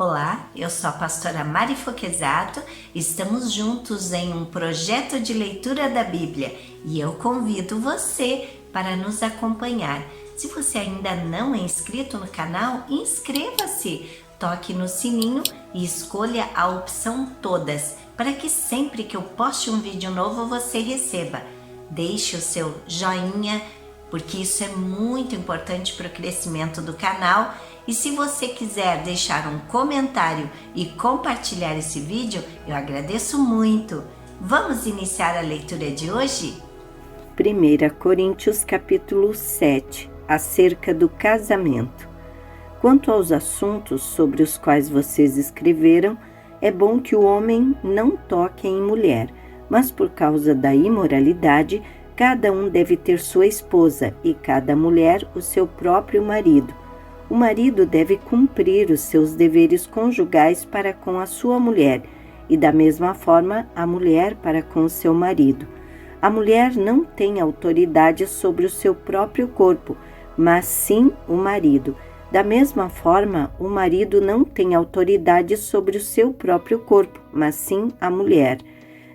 Olá, eu sou a pastora Mari Foquesato, estamos juntos em um projeto de leitura da Bíblia e eu convido você para nos acompanhar. Se você ainda não é inscrito no canal, inscreva-se, toque no sininho e escolha a opção Todas, para que sempre que eu poste um vídeo novo você receba. Deixe o seu joinha, porque isso é muito importante para o crescimento do canal. E se você quiser deixar um comentário e compartilhar esse vídeo, eu agradeço muito. Vamos iniciar a leitura de hoje? 1 Coríntios capítulo 7, acerca do casamento. Quanto aos assuntos sobre os quais vocês escreveram, é bom que o homem não toque em mulher, mas por causa da imoralidade, cada um deve ter sua esposa e cada mulher o seu próprio marido. O marido deve cumprir os seus deveres conjugais para com a sua mulher e, da mesma forma, a mulher para com o seu marido. A mulher não tem autoridade sobre o seu próprio corpo, mas sim o marido. Da mesma forma, o marido não tem autoridade sobre o seu próprio corpo, mas sim a mulher.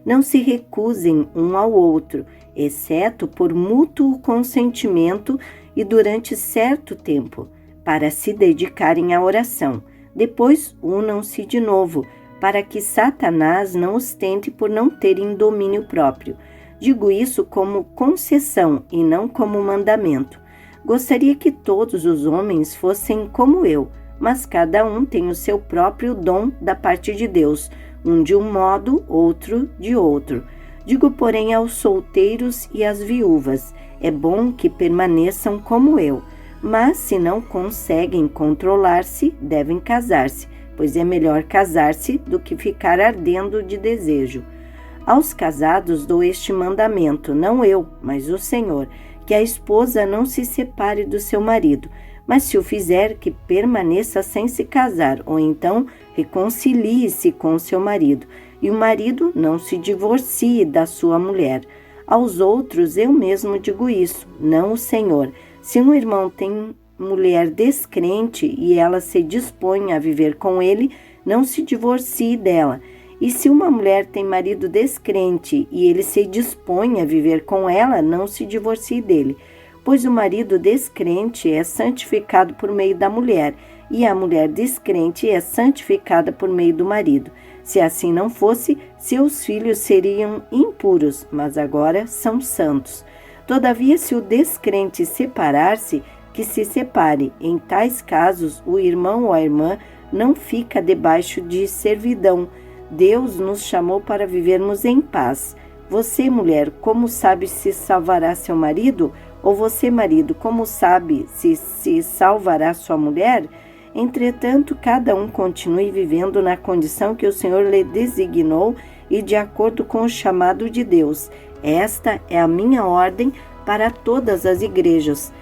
Não se recusem um ao outro, exceto por mútuo consentimento e durante certo tempo, para se dedicarem à oração. Depois unam-se de novo, para que Satanás não os tente por não terem domínio próprio. Digo isso como concessão e não como mandamento. Gostaria que todos os homens fossem como eu, mas cada um tem o seu próprio dom da parte de Deus, um de um modo, outro de outro. Digo, porém, aos solteiros e às viúvas, é bom que permaneçam como eu. Mas, se não conseguem controlar-se, devem casar-se, pois é melhor casar-se do que ficar ardendo de desejo. Aos casados dou este mandamento, não eu, mas o Senhor, que a esposa não se separe do seu marido, mas se o fizer, que permaneça sem se casar, ou então reconcilie-se com o seu marido, e o marido não se divorcie da sua mulher. Aos outros eu mesmo digo isso, não o Senhor. Se um irmão tem mulher descrente e ela se dispõe a viver com ele, não se divorcie dela. E se uma mulher tem marido descrente e ele se dispõe a viver com ela, não se divorcie dele. Pois o marido descrente é santificado por meio da mulher, e a mulher descrente é santificada por meio do marido. Se assim não fosse, seus filhos seriam impuros, mas agora são santos. Todavia, se o descrente separar-se, que se separe. Em tais casos, o irmão ou a irmã não fica debaixo de servidão. Deus nos chamou para vivermos em paz. Você, mulher, como sabe se salvará seu marido? Ou você, marido, como sabe se salvará sua mulher? Entretanto, cada um continue vivendo na condição que o Senhor lhe designou e de acordo com o chamado de Deus. Esta é a minha ordem para todas as igrejas.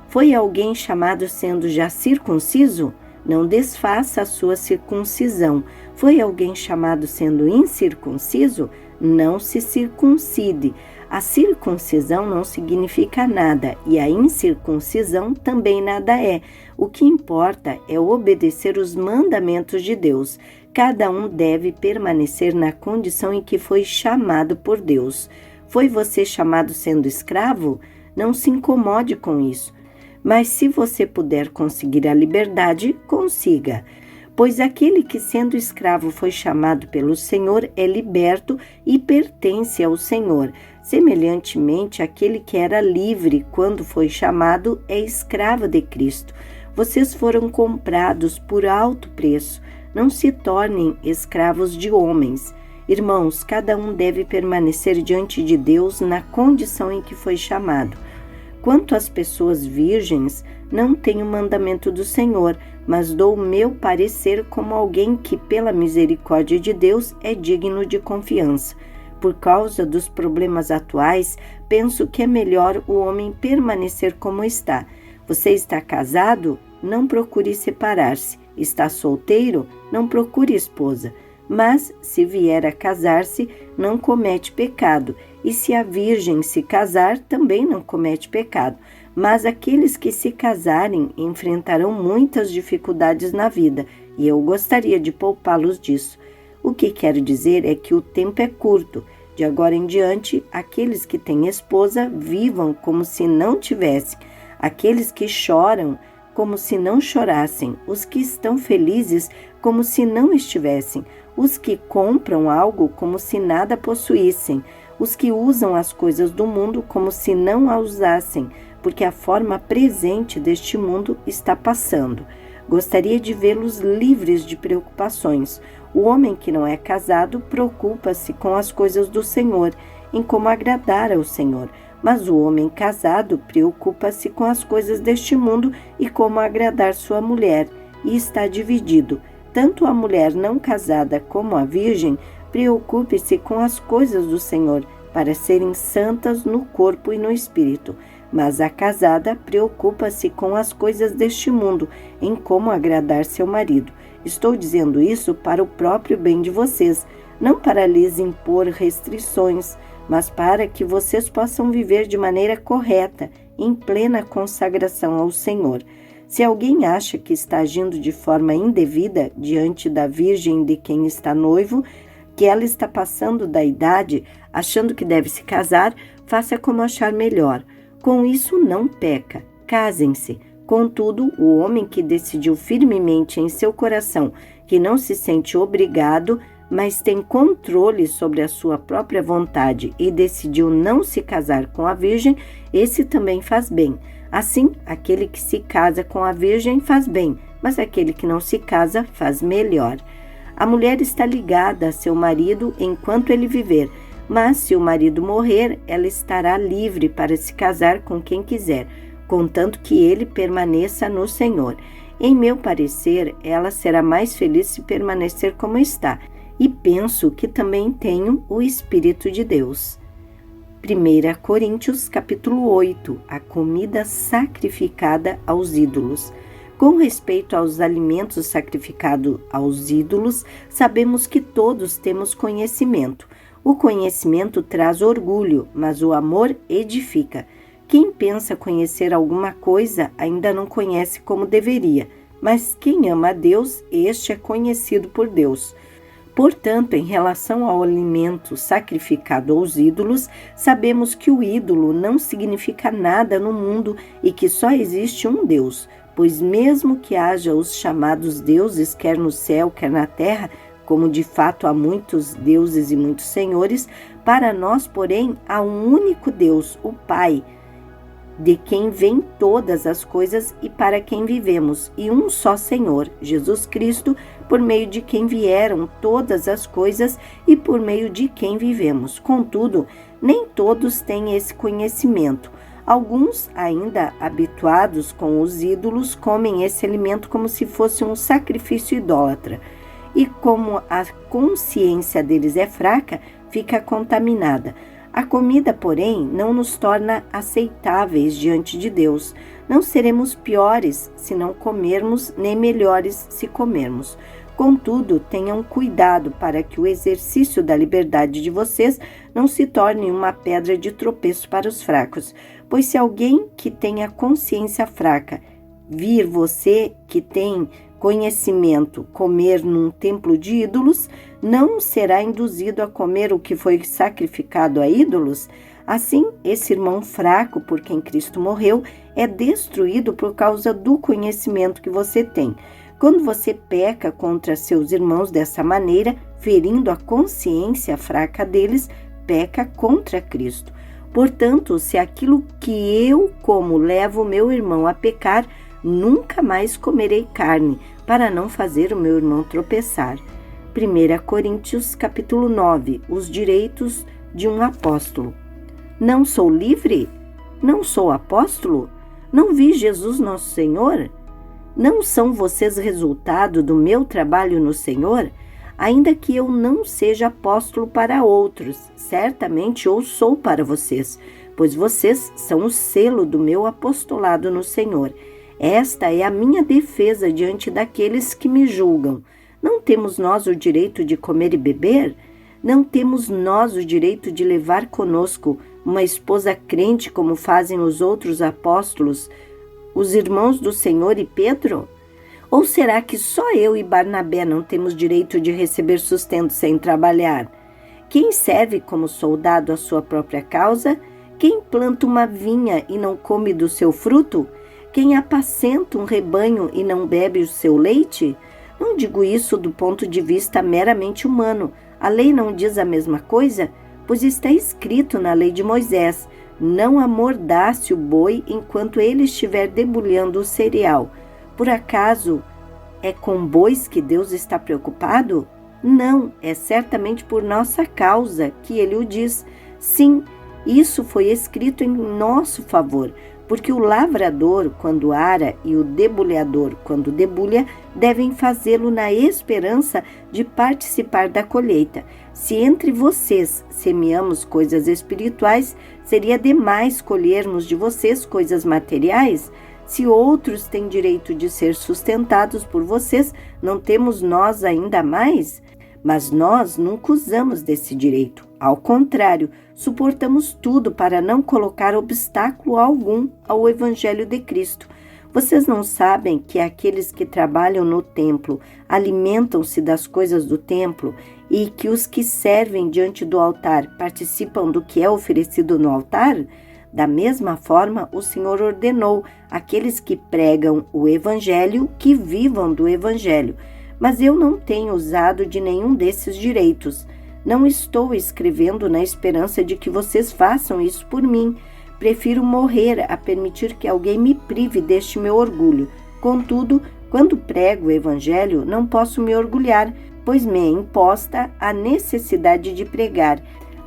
Foi alguém chamado sendo já circunciso? Não desfaça a sua circuncisão. Foi alguém chamado sendo incircunciso? Não se circuncide. A circuncisão não significa nada e a incircuncisão também nada é. O que importa é obedecer os mandamentos de Deus. Cada um deve permanecer na condição em que foi chamado por Deus. Foi você chamado sendo escravo? Não se incomode com isso. Mas se você puder conseguir a liberdade, consiga. Pois aquele que sendo escravo foi chamado pelo Senhor é liberto e pertence ao Senhor. Semelhantemente, aquele que era livre quando foi chamado é escravo de Cristo. Vocês foram comprados por alto preço. Não se tornem escravos de homens. Irmãos, cada um deve permanecer diante de Deus na condição em que foi chamado. Quanto às pessoas virgens, não tenho mandamento do Senhor, mas dou o meu parecer como alguém que, pela misericórdia de Deus, é digno de confiança. Por causa dos problemas atuais, penso que é melhor o homem permanecer como está. Você está casado? Não procure separar-se. Está solteiro? Não procure esposa. Mas, se vier a casar-se, não comete pecado, e se a virgem se casar, também não comete pecado. Mas aqueles que se casarem enfrentarão muitas dificuldades na vida, e eu gostaria de poupá-los disso. O que quero dizer é que o tempo é curto. De agora em diante, aqueles que têm esposa vivam como se não tivessem, aqueles que choram como se não chorassem, os que estão felizes como se não estivessem, os que compram algo como se nada possuíssem, os que usam as coisas do mundo como se não a usassem, porque a forma presente deste mundo está passando. Gostaria de vê-los livres de preocupações. O homem que não é casado preocupa-se com as coisas do Senhor, em como agradar ao Senhor. Mas o homem casado preocupa-se com as coisas deste mundo e como agradar sua mulher, e está dividido. Tanto a mulher não casada como a virgem preocupe-se com as coisas do Senhor, para serem santas no corpo e no espírito. Mas a casada preocupa-se com as coisas deste mundo, em como agradar seu marido. Estou dizendo isso para o próprio bem de vocês, não para lhes impor restrições, mas para que vocês possam viver de maneira correta, em plena consagração ao Senhor. Se alguém acha que está agindo de forma indevida diante da virgem de quem está noivo, que ela está passando da idade, achando que deve se casar, faça como achar melhor. Com isso não peca, casem-se. Contudo, o homem que decidiu firmemente em seu coração que não se sente obrigado, mas tem controle sobre a sua própria vontade e decidiu não se casar com a virgem, esse também faz bem. Assim, aquele que se casa com a virgem faz bem, mas aquele que não se casa faz melhor. A mulher está ligada a seu marido enquanto ele viver, mas se o marido morrer, ela estará livre para se casar com quem quiser, contanto que ele permaneça no Senhor. Em meu parecer, ela será mais feliz se permanecer como está, e penso que também tenho o Espírito de Deus. 1 Coríntios capítulo 8, a comida sacrificada aos ídolos. Com respeito aos alimentos sacrificados aos ídolos, sabemos que todos temos conhecimento. O conhecimento traz orgulho, mas o amor edifica. Quem pensa conhecer alguma coisa ainda não conhece como deveria, mas quem ama a Deus, este é conhecido por Deus. Portanto, em relação ao alimento sacrificado aos ídolos, sabemos que o ídolo não significa nada no mundo e que só existe um Deus, pois mesmo que haja os chamados deuses, quer no céu, quer na terra, como de fato há muitos deuses e muitos senhores, para nós, porém, há um único Deus, o Pai, de quem vêm todas as coisas e para quem vivemos, e um só Senhor, Jesus Cristo, por meio de quem vieram todas as coisas e por meio de quem vivemos. Contudo, nem todos têm esse conhecimento. Alguns, ainda habituados com os ídolos, comem esse alimento como se fosse um sacrifício idólatra. E como a consciência deles é fraca, fica contaminada. A comida, porém, não nos torna aceitáveis diante de Deus. Não seremos piores se não comermos, nem melhores se comermos. Contudo, tenham cuidado para que o exercício da liberdade de vocês não se torne uma pedra de tropeço para os fracos. Pois se alguém que tem a consciência fraca vir você que tem conhecimento comer num templo de ídolos, não será induzido a comer o que foi sacrificado a ídolos? Assim, esse irmão fraco por quem Cristo morreu é destruído por causa do conhecimento que você tem. Quando você peca contra seus irmãos dessa maneira, ferindo a consciência fraca deles, peca contra Cristo. Portanto, se aquilo que eu como leva o meu irmão a pecar, nunca mais comerei carne, para não fazer o meu irmão tropeçar. 1 Coríntios capítulo 9, os direitos de um apóstolo. Não sou livre? Não sou apóstolo? Não vi Jesus nosso Senhor? Não são vocês resultado do meu trabalho no Senhor? Ainda que eu não seja apóstolo para outros, certamente eu sou para vocês, pois vocês são o selo do meu apostolado no Senhor. Esta é a minha defesa diante daqueles que me julgam. Não temos nós o direito de comer e beber? Não temos nós o direito de levar conosco uma esposa crente como fazem os outros apóstolos, os irmãos do Senhor e Pedro? Ou será que só eu e Barnabé não temos direito de receber sustento sem trabalhar? Quem serve como soldado à sua própria causa? Quem planta uma vinha e não come do seu fruto? Quem apacenta um rebanho e não bebe o seu leite? Não digo isso do ponto de vista meramente humano. A lei não diz a mesma coisa? Pois está escrito na lei de Moisés: não amordace o boi enquanto ele estiver debulhando o cereal. Por acaso é com bois que Deus está preocupado? Não, é certamente por nossa causa que ele o diz. Sim, isso foi escrito em nosso favor, porque o lavrador, quando ara, e o debulhador, quando debulha, devem fazê-lo na esperança de participar da colheita. Se entre vocês semeamos coisas espirituais, seria demais colhermos de vocês coisas materiais? Se outros têm direito de ser sustentados por vocês, não temos nós ainda mais? Mas nós nunca usamos desse direito. Ao contrário, suportamos tudo para não colocar obstáculo algum ao Evangelho de Cristo. Vocês não sabem que aqueles que trabalham no templo alimentam-se das coisas do templo e que os que servem diante do altar participam do que é oferecido no altar? Da mesma forma, o Senhor ordenou àqueles que pregam o Evangelho que vivam do Evangelho. Mas eu não tenho usado de nenhum desses direitos. Não estou escrevendo na esperança de que vocês façam isso por mim. Prefiro morrer a permitir que alguém me prive deste meu orgulho. Contudo, quando prego o Evangelho, não posso me orgulhar, pois me é imposta a necessidade de pregar.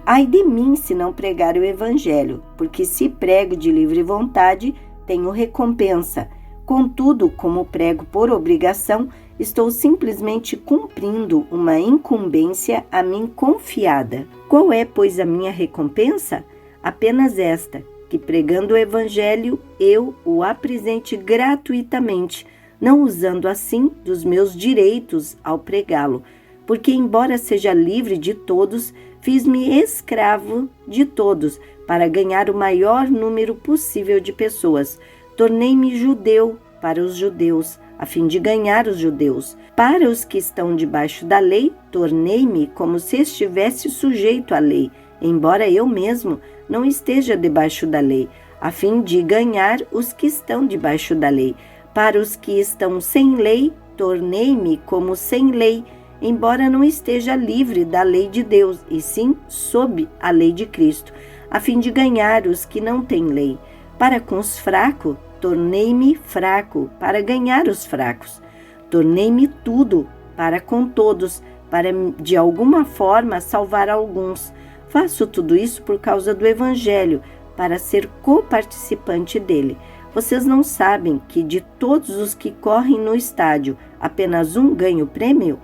Ai de mim se não pregar o Evangelho, porque se prego de livre vontade, tenho recompensa. Contudo, como prego por obrigação, estou simplesmente cumprindo uma incumbência a mim confiada. Qual é, pois, a minha recompensa? Apenas esta, que pregando o Evangelho, eu o apresente gratuitamente, não usando assim dos meus direitos ao pregá-lo, porque embora seja livre de todos, fiz-me escravo de todos para ganhar o maior número possível de pessoas. Tornei-me judeu para os judeus, a fim de ganhar os judeus. Para os que estão debaixo da lei, tornei-me como se estivesse sujeito à lei, embora eu mesmo não esteja debaixo da lei, a fim de ganhar os que estão debaixo da lei. Para os que estão sem lei, tornei-me como sem lei, embora não esteja livre da lei de Deus, e sim sob a lei de Cristo, a fim de ganhar os que não têm lei. Para com os fracos, tornei-me fraco para ganhar os fracos. Tornei-me tudo para com todos, para de alguma forma salvar alguns. Faço tudo isso por causa do Evangelho, para ser coparticipante dele. Vocês não sabem que de todos os que correm no estádio, apenas um ganha o prêmio?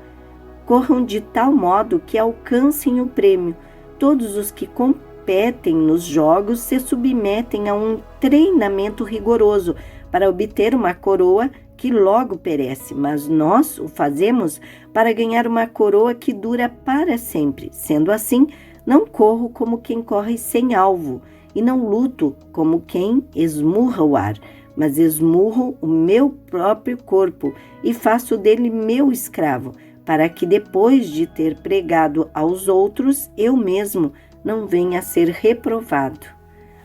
Corram de tal modo que alcancem o prêmio. Todos os que competem nos jogos se submetem a um treinamento rigoroso para obter uma coroa que logo perece, mas nós o fazemos para ganhar uma coroa que dura para sempre. Sendo assim, não corro como quem corre sem alvo, e não luto como quem esmurra o ar, mas esmurro o meu próprio corpo e faço dele meu escravo, para que depois de ter pregado aos outros, eu mesmo não venha a ser reprovado.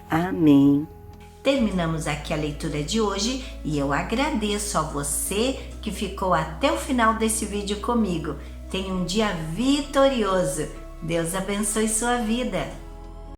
Amém. Terminamos aqui a leitura de hoje e eu agradeço a você que ficou até o final desse vídeo comigo. Tenha um dia vitorioso. Deus abençoe sua vida.